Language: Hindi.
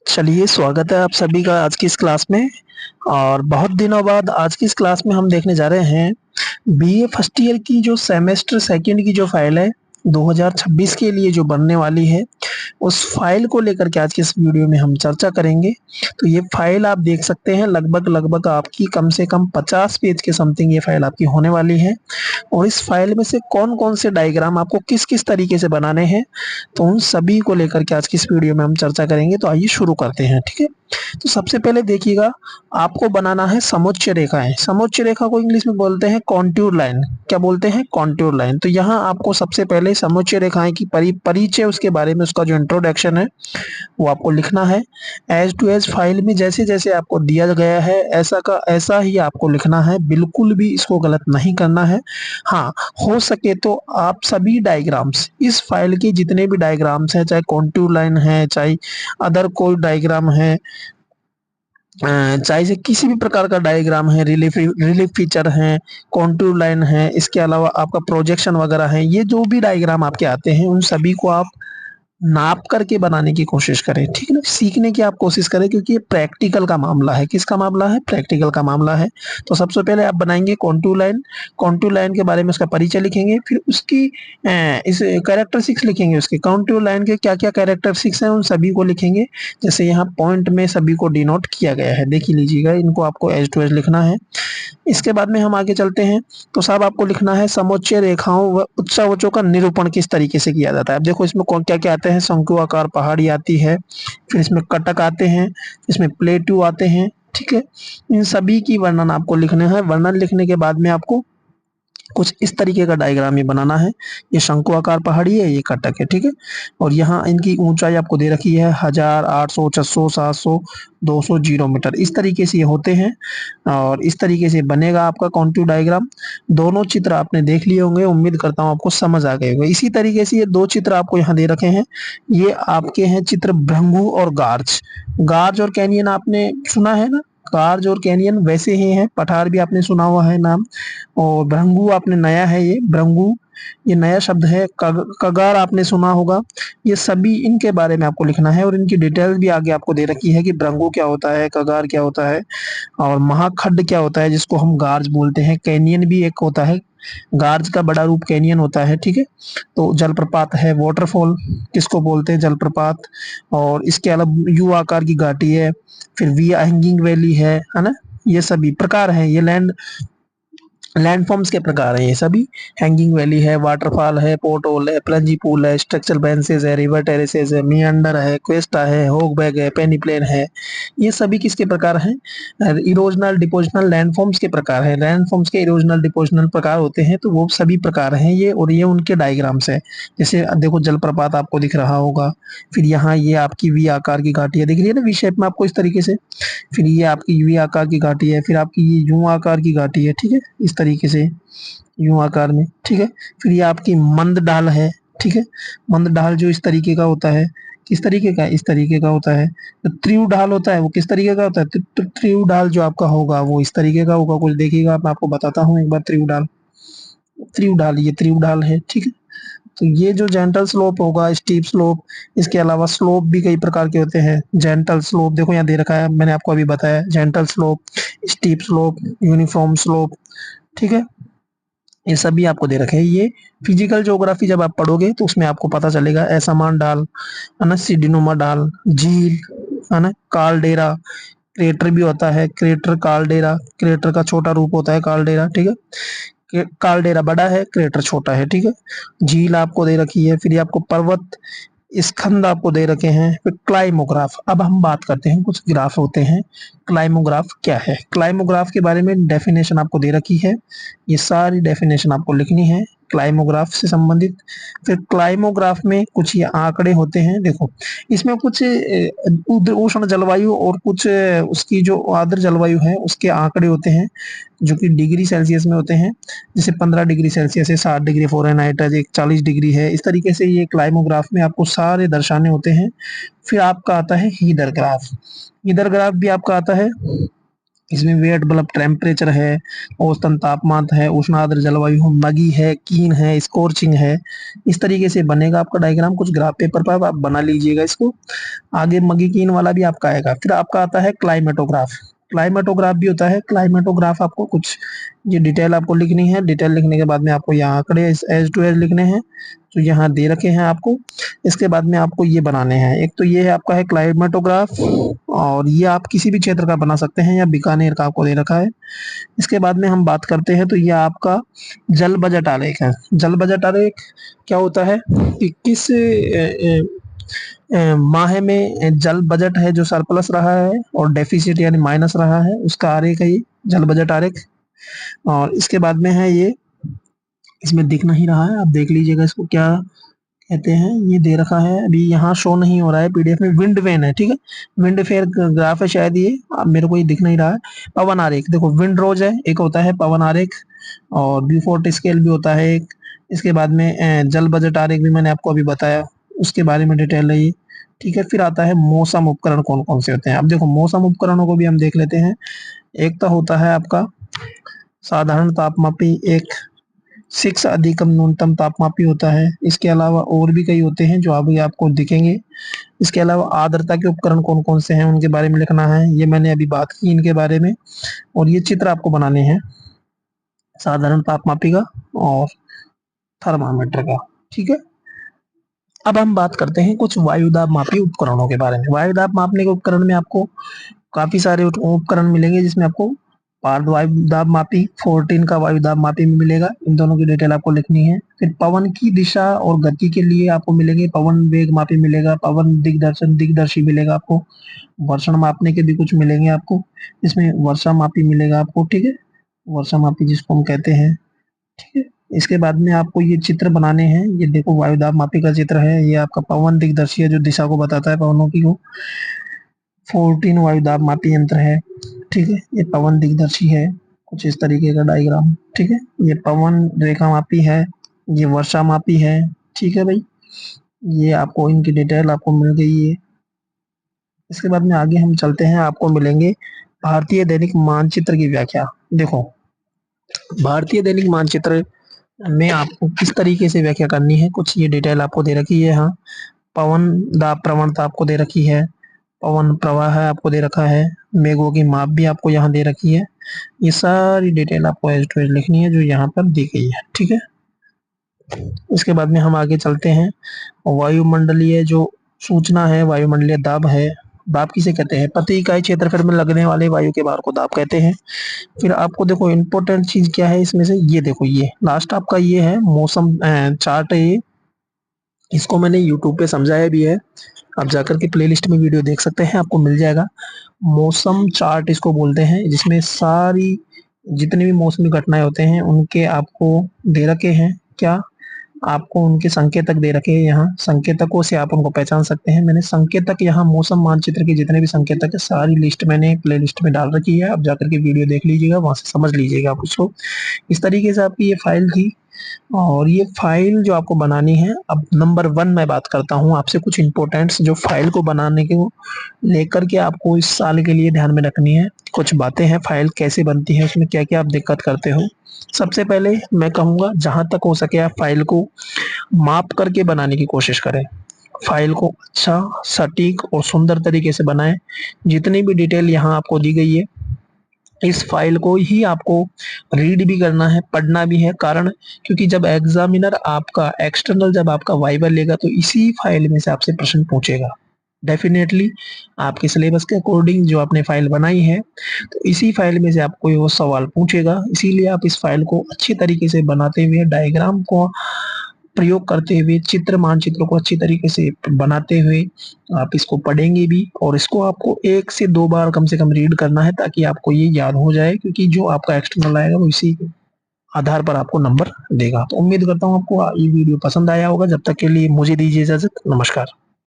चलिए, स्वागत है आप सभी का आज की इस क्लास में। और बहुत दिनों बाद आज की इस क्लास में हम देखने जा रहे हैं बीए फर्स्ट ईयर की जो सेमेस्टर सेकंड की जो फाइल है 2026 के लिए जो बनने वाली है, उस फाइल को लेकर के आज की इस वीडियो में हम चर्चा करेंगे। तो ये फाइल आप देख सकते हैं, लगभग आपकी कम से कम 50 पेज के समथिंग ये फाइल आपकी होने वाली है। और इस फाइल में से कौन-कौन से डायग्राम आपको किस-किस तरीके से बनाने हैं, तो उन सभी को लेकर के आज की इस वीडियो में हम चर्चा करेंगे। तो आइए शुरू करते हैं, ठीक है? तो सबसे पहले देखिएगा, आपको बनाना है समोच्च रेखाएँ। समोच्च रेखा को इंग्लिश में बोलते हैं कॉन्टूर लाइन। क्या बोलते हैं? Contour line. तो यहाँ आपको सबसे पहले समोच्च रेखाएँ की परिचय, उसके बारे में उसका जो इंट्रोडक्शन है, वो आपको लिखना है। एज टू एज फाइल में जैसे-जैसे आपको दिया गया है, ऐसा का ऐसा ही आपको लिखना है, बिल्कुल भी इसको गलत नहीं करना है। हाँ, हो सके तो आप सभी डायग्राम्स, इस फाइल के जितने भी डायग्राम्स हैं, चाहे कॉन्टूर लाइन है, चाहे अदर कोई डायग्राम है, चाहे से किसी भी प्रकार का डायग्राम है, रिलीफ फीचर है, कॉन्टूर लाइन है, इसके अलावा आपका प्रोजेक्शन वगैरह है, ये जो भी डायग्राम आपके आते हैं, उन सभी को आप नाप करके बनाने की कोशिश करें, ठीक है ना? सीखने की आप कोशिश करें, क्योंकि ये प्रैक्टिकल का मामला है। किसका मामला है? प्रैक्टिकल का मामला है। तो सबसे पहले आप बनाएँगे कॉन्टूर लाइन। कॉन्टूर लाइन के बारे में उसका परिचय लिखेंगे, फिर उसकी इस कैरेक्टरिस्टिक्स लिखेंगे उसके। कॉन्टूर लाइन के क्या-क्या कैरेक्टरिस्टिक्स हैं, उन सभी को लिखेंगे। जैसे यहाँ पॉइंट में सभी को डिनोट किया गया है, देख ही लीजिएगा, इनको आपको एज टू एज लिखना है। इसके बाद में हम आगे चलते हैं, तो साहब आपको लिखना है समोच्च रेखाओं व उत्सावचों का निरूपण किस तरीके से किया जाता है। अब देखो इसमें कौन क्या-क्या आते हैं, शंकु आकार पहाड़ी आती है, फिर इसमें कटक आते हैं, इसमें प्लेट्यू आते हैं, ठीक है? इन सभी की वर्णन आपको लिखना है। वर्णन लिखने के बाद में आपको कुछ इस तरीके का डायग्राम ये बनाना है। ये शंकु आकार पहाड़ी है, ये कटक है, ठीक है? और यहाँ इनकी ऊंचाई आपको दे रखी है 1000, 800, 600, 700, 200, 0 मीटर, इस तरीके से ये होते हैं। और इस तरीके से बनेगा आपका कॉन्टूर डायग्राम। दोनों चित्र आपने देख लिए होंगे, उम्मीद करता हूँ आपको समझ आ गए होंगे। इसी तरीके से ये 2 चित्र आपको यहाँ दे रखे हैं, ये आपके हैं चित्र भृंगु और गार्ज। गार्ज और कैनियन आपने सुना है ना? गार्ज और कैनियन वैसे ही हैं, पठार भी आपने सुना हुआ है नाम। और भृंगु आपने नया है, ये भृंगु ये नया शब्द है। कगार आपने सुना होगा। ये सभी इनके बारे में आपको लिखना है, और इनकी डिटेल्स भी आगे आपको दे रखी है कि भृंगु क्या होता है, कगार क्या होता है, और महाखड्ड क्या होता है, जिसको हम गार्ज बोलते हैं। कैनियन भी एक होता है, गार्ज का बड़ा रूप कैनियन होता है, ठीक है? तो जलप्रपात है, वाटरफॉल किसको बोलते हैं? जलप्रपात। और इसके अलावा यू आकार की घाटी है, फिर वी हैंगिंग वैली है ना? ये सभी प्रकार हैं, ये लैंडफॉर्म्स के प्रकार हैं ये सभी। हैंगिंग वैली है, वाटरफॉल है, पोर्ट होल है, प्लंजी पूल है, स्ट्रक्चरल बेंचेस है, रिवर टेरेसेस है, मियांडर है, क्वेस्टा है, होगबैग है, पेनी प्लेन है। ये सभी किसके प्रकार हैं? इरोजनल डिपोजिशनल लैंडफॉर्म्स के प्रकार है। लैंडफॉर्म्स के इरोजनल डिपोजिशनल प्रकार होते हैं, तो वो सभी प्रकार हैं ये, और ये उनके डायग्राम्स है। जैसे देखो जलप्रपात आपको दिख रहा होगा, फिर यहाँ ये आपकी वी आकार की घाटियां दिख रही है ना, वी शेप में आपको इस तरीके से। फिर ये आपकी यूवी आकार की घाटी है, फिर आपकी ये यू आकार की घाटी है, ठीक है? इस तरीके से यू आकार में, ठीक है? फिर ये आपकी मंद ढाल है, ठीक है? मंद ढाल जो इस तरीके का होता है, किस तरीके का? इस तरीके का होता है। तो त्रिव ढाल होता है, वो किस तरीके का होता है? त्रिव ढाल जो आपका होगा वो इस तरीके का होगा। कुछ देखिएगा, मैं आपको बताता हूँ एक बार। त्रिव ढाल, ये त्रिव ढाल है, ठीक है? तो ये जो जेंटल स्लोप होगा, स्टीप स्लोप, इसके अलावा स्लोप भी कई प्रकार के होते हैं। जेंटल स्लोप देखो यहाँ दे रखा है, मैंने आपको अभी बताया, gentle slope, steep slope, uniform slope, ठीक है? ये सभी आपको दे रखे हैं। ये फिजिकल ज्योग्राफी जब आप पढ़ोगे तो उसमें आपको पता चलेगा। असमान ढाल है ना, सीढ़ीनुमा ढाल, झील है ना, कालडेरा, क्रेटर भी होता है, क्रेटर कालडेरा, क्रेटर का छोटा रूप होता है कालडेरा, ठीक है? कालडेरा बड़ा है, क्रेटर छोटा है, ठीक है? झील आपको दे रखी है, फिर ये आपको पर्वत स्कंद आपको दे रखे हैं, फिर क्लाइमोग्राफ। अब हम बात करते हैं, कुछ ग्राफ होते हैं। क्लाइमोग्राफ क्या है? क्लाइमोग्राफ के बारे में डेफिनेशन आपको दे रखी है, ये सारी डेफिनेशन आपको लिखनी है क्लाइमोग्राफ से संबंधित। फिर क्लाइमोग्राफ में कुछ ये आंकड़े होते हैं, देखो इसमें कुछ उष्ण जलवायु और कुछ उसकी जो आर्द्र जलवायु है उसके आंकड़े होते हैं, जो कि डिग्री सेल्सियस में होते हैं। जैसे 15 डिग्री सेल्सियस है, 60 डिग्री फ़ारेनहाइट है, 40 डिग्री है, इस तरीके से ये क्लाइमोग्राफ में आपको सारे दर्शाने होते हैं। फिर आपका आता है हीदर ग्राफ। हीदर ग्राफ भी आपका आता है, इसमें वेट मतलब टेम्परेचर है, औसतन तापमान है, उष्ण आर्द्र जलवायु, मगी है, कीन है, स्कॉर्चिंग है। इस तरीके से बनेगा आपका डायग्राम। कुछ ग्राफ पेपर पर आप बना लीजिएगा इसको। आगे मगी कीन वाला भी आपका आएगा। फिर आपका आता है क्लाइमेटोग्राफ। क्लाइमेटोग्राफ भी होता है। क्लाइमेटोग्राफ आपको कुछ ये डिटेल आपको लिखनी है। डिटेल लिखने के बाद में आपको यहाँ आंकड़े एज टू एज लिखने हैं, तो यहाँ दे रखे हैं आपको। इसके बाद में आपको ये बनाने हैं। एक तो ये है आपका है क्लाइमेटोग्राफ, और ये आप किसी भी क्षेत्र का बना सकते हैं, या बीकानेर का आपको दे रखा है। इसके बाद में हम बात करते हैं तो ये आपका जल बजट आलेख है। जल बजट आलेख क्या होता है कि किस माह में जल बजट है जो सरप्लस रहा है और डेफिसिट यानी माइनस रहा है, उसका आरेख है ये जल बजट आरेख। और इसके बाद में है ये, इसमें दिख नहीं रहा है, आप देख लीजिएगा इसको क्या कहते हैं। ये दे रखा है, अभी यहाँ शो नहीं हो रहा है पीडीएफ में। विंड वेन है, ठीक है, विंड फेयर ग्राफ है शायद ये, अब मेरे को ये दिख नहीं रहा है। पवन आरेख देखो, विंड रोज है, एक होता है पवन आरेख, और ब्यूफोर्ट स्केल भी होता है एक। इसके बाद में जल बजट आरेख भी मैंने आपको अभी बताया, उसके बारे में डिटेल है ये, ठीक है। फिर आता है मौसम उपकरण कौन कौन से होते हैं। अब देखो मौसम उपकरणों को भी हम देख लेते हैं। एक तो होता है आपका साधारण तापमापी, एक 6 अधिकतम न्यूनतम तापमापी होता है। इसके अलावा और भी कई होते हैं जो अभी आपको दिखेंगे। इसके अलावा आर्द्रता के उपकरण कौन कौन से हैं उनके बारे में लिखना है, ये मैंने अभी बात की इनके बारे में। और ये चित्र आपको बनाने हैं साधारण तापमापी का और थर्मामीटर का, ठीक है। अब हम बात करते हैं कुछ वायुदाब मापी उपकरणों के बारे में। वायुदाब मापने के उपकरण में आपको काफी सारे उपकरण मिलेंगे, जिसमें आपको पार्थ वायुदाब मापी 14 का वायुदाब मापी भी मिलेगा। इन दोनों की डिटेल आपको लिखनी है। फिर पवन की दिशा और गति के लिए आपको मिलेंगे पवन वेग मापी मिलेगा, पवन दिग्दर्शी मिलेगा आपको। वर्षण मापने के भी कुछ मिलेंगे आपको, इसमें वर्षा मापी मिलेगा आपको, ठीक है, वर्षा मापी जिसको हम कहते हैं, ठीक है। इसके बाद में आपको ये चित्र बनाने हैं। ये देखो वायुदाब मापी का चित्र है, ये आपका पवन दिग्दर्शी है जो दिशा को बताता है पवनों की को। 14 वायुदाब मापी यंत्र है, ठीक है। ये पवन दिग्दर्शी है, कुछ इस तरीके का डायग्राम, ठीक है। ये पवन रेखा मापी है, ये वर्षा मापी है, ठीक है भाई। ये आपको इनकी डिटेल आपको मिल गई है। इसके बाद में आगे हम चलते हैं, आपको मिलेंगे भारतीय दैनिक मानचित्र की व्याख्या। देखो भारतीय दैनिक मानचित्र में आपको किस तरीके से व्याख्या करनी है, कुछ ये डिटेल आपको दे रखी है यहाँ। पवन दाब प्रवणता आपको दे रखी है, पवन प्रवाह आपको दे रखा है, मेघों की माप भी आपको यहाँ दे रखी है। ये सारी डिटेल आपको एज टू एज लिखनी है जो यहाँ पर दी गई है, ठीक है। इसके बाद में हम आगे चलते हैं। वायुमंडलीय जो सूचना है, वायुमंडलीय दाब है। दाब किसे कहते हैं, प्रति इकाई क्षेत्रफल में लगने वाले वायु के भार को दाब कहते हैं। फिर आपको देखो इम्पोर्टेंट चीज क्या है इसमें से, ये देखो ये लास्ट आपका ये है मौसम चार्ट है ये। इसको मैंने यूट्यूब पे समझाया भी है, आप जाकर के प्लेलिस्ट में वीडियो देख सकते हैं, आपको मिल जाएगा। मौसम चार्ट इसको बोलते हैं, जिसमें सारी जितनी भी मौसमी घटनाएं होते हैं उनके आपको दे रखे हैं। क्या आपको उनके संकेतक दे रखे हैं, यहाँ संकेतकों से आप उनको पहचान सकते हैं। मैंने संकेतक यहाँ मौसम मानचित्र के जितने भी संकेतक है सारी लिस्ट मैंने प्ले लिस्ट में डाल रखी है, आप जाकर के वीडियो देख लीजिएगा, वहां से समझ लीजिएगा आप उसको। इस तरीके से आपकी ये फाइल थी, और ये फाइल जो आपको बनानी है, अब नंबर 1 मैं बात करता हूँ आपसे कुछ इंपॉर्टेंट्स जो फाइल को बनाने के लेकर के आपको इस साल के लिए ध्यान में रखनी है। कुछ बातें हैं, फाइल कैसे बनती है, उसमें क्या क्या आप दिक्कत करते हो। सबसे पहले मैं कहूंगा जहां तक हो सके आप फाइल को माप करके बनाने की कोशिश करें। फाइल को अच्छा, सटीक और सुंदर तरीके से बनाएं। जितनी भी डिटेल यहाँ आपको दी गई है, इस फाइल को ही आपको रीड भी करना है, पढ़ना भी है। कारण क्योंकि जब एग्जामिनर आपका एक्सटर्नल जब आपका वाइवा लेगा तो इसी फाइल में से आपसे प्रश्न पूछेगा। डेफिनेटली आपके सिलेबस के अकॉर्डिंग जो आपने फाइल बनाई है, तो इसी फाइल में से आपको वो सवाल पूछेगा। इसीलिए आप इस फाइल को अच्छी तरीके से बनाते हुए, डायग्राम को प्रयोग करते हुए, चित्र मानचित्र को अच्छी तरीके से बनाते हुए आप इसको पढ़ेंगे भी, और इसको आपको 1 से 2 बार कम से कम रीड करना है ताकि आपको ये याद हो जाए, क्योंकि जो आपका एक्सटर्नल आएगा वो इसी आधार पर आपको नंबर देगा। तो उम्मीद करता हूँ आपको ये वीडियो पसंद आया होगा। जब तक के लिए मुझे दीजिए इजाजत, नमस्कार।